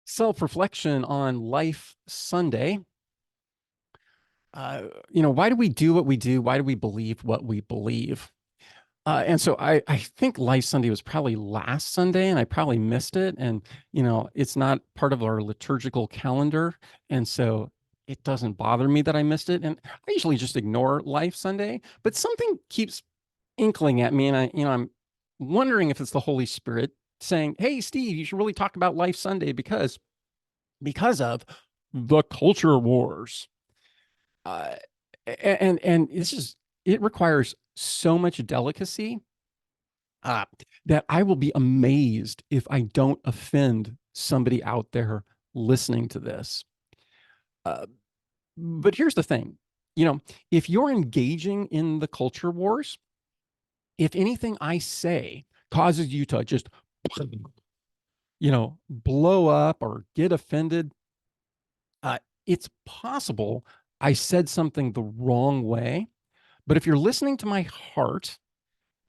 Self-reflection on Life Sunday. Why do we do what we do? Why do we believe what we believe? And so I think Life Sunday was probably last Sunday, and I probably missed it. And, it's not part of our liturgical calendar. And so it doesn't bother me that I missed it. And I usually just ignore Life Sunday, but something keeps inkling at me. And I'm wondering if it's the Holy Spirit saying, "Hey, Steve, you should really talk about Life Sunday because of the culture wars." Uh, and it requires so much delicacy uh, that I will be amazed if I don't offend somebody out there listening to this. Uh, but here's the thing, if you're engaging in the culture wars, if anything I say causes you to just, blow up or get offended, it's possible I said something the wrong way. But if you're listening to my heart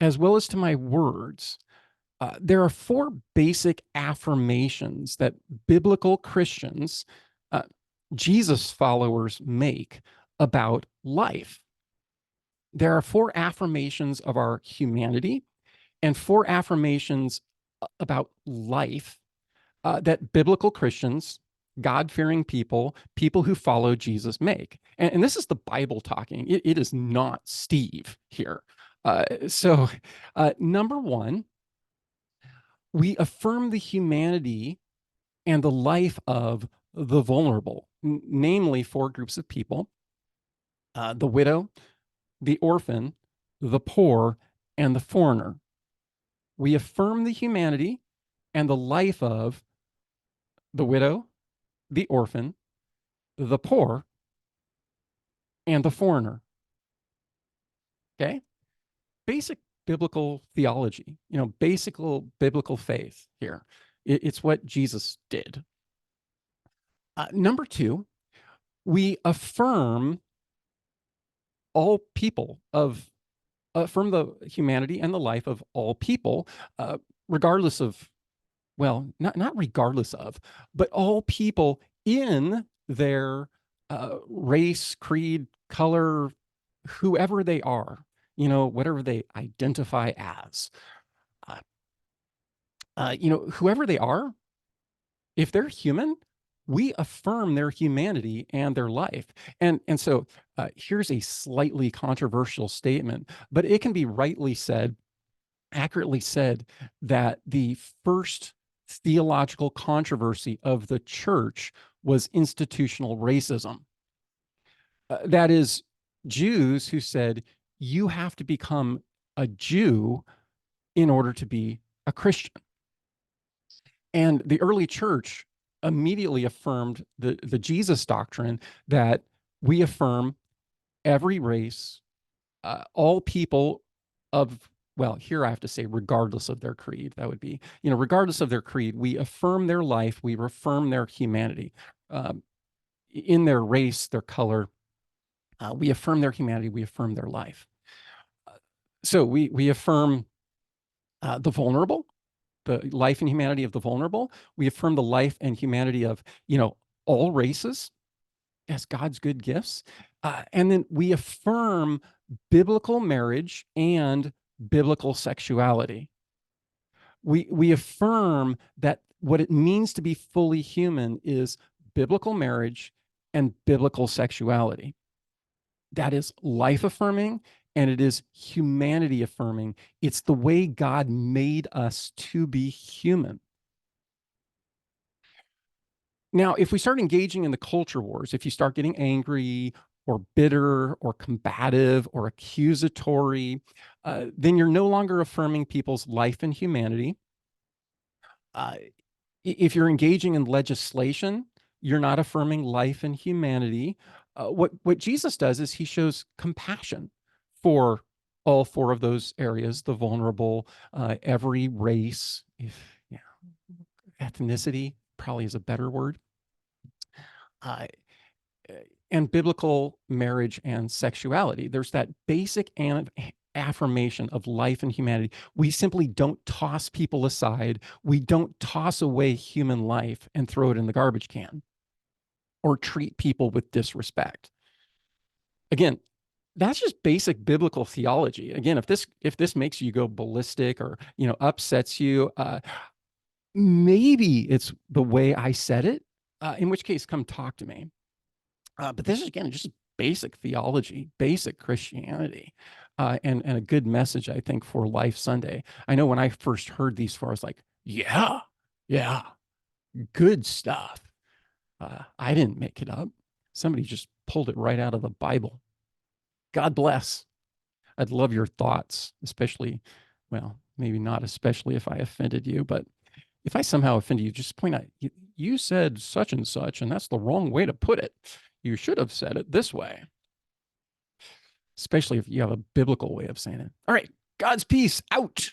as well as to my words, there are four basic affirmations that biblical Christians, uh, Jesus followers, make about life. There are four affirmations of our humanity and four affirmations about life that biblical Christians, God fearing people, people who follow Jesus make. And this is the Bible talking. It is not Steve here. Number one, we affirm the humanity and the life of the vulnerable, namely four groups of people: the widow, the orphan, the poor, and the foreigner. We affirm the humanity and the life of the widow, the orphan, the poor, and the foreigner. Okay? Basic biblical theology, basic biblical faith here. It's what Jesus did. Number two, we affirm all people of affirm the humanity and the life of all people, regardless of, well, not regardless of, but all people in their race, creed, color, whoever they are, whatever they identify as. Uh, whoever they are, if they're human, we affirm their humanity and their life. And so here's a slightly controversial statement, but it can be accurately said, that the first theological controversy of the church was institutional racism. That is, Jews who said, you have to become a Jew in order to be a Christian. And the early church immediately affirmed the Jesus doctrine that we affirm every race, all people of, well, here I have to say, regardless of their creed. That would be, regardless of their creed, we affirm their life, we affirm their humanity. In their race, their color, we affirm their humanity, we affirm their life. So we affirm the vulnerable, the life and humanity of the vulnerable. We affirm the life and humanity of, all races as God's good gifts. And then we affirm biblical marriage and biblical sexuality. We affirm that what it means to be fully human is biblical marriage and biblical sexuality. That is life affirming and it is humanity affirming. It's the way God made us to be human. Now, if we start engaging in the culture wars, if you start getting angry or bitter or combative or accusatory, then you're no longer affirming people's life and humanity. If you're engaging in legislation, you're not affirming life and humanity. What Jesus does is he shows compassion for all four of those areas: the vulnerable, every race, if yeah, ethnicity probably is a better word, uh, and biblical marriage and sexuality. There's that basic affirmation of life and humanity. We simply don't toss people aside. We don't toss away human life and throw it in the garbage can or treat people with disrespect. Again, that's just basic biblical theology. Again, if this makes you go ballistic or upsets you, maybe it's the way I said it. In which case, come talk to me. But this is again just basic theology, basic Christianity, and a good message, I think, for Life Sunday. I know when I first heard these four, I was like, yeah, good stuff. I didn't make it up. Somebody just pulled it right out of the Bible. God bless. I'd love your thoughts, especially, well, maybe not especially if I offended you, but if I somehow offended you, just point out, you said such and such, and that's the wrong way to put it. You should have said it this way, especially if you have a biblical way of saying it. All right. God's peace out.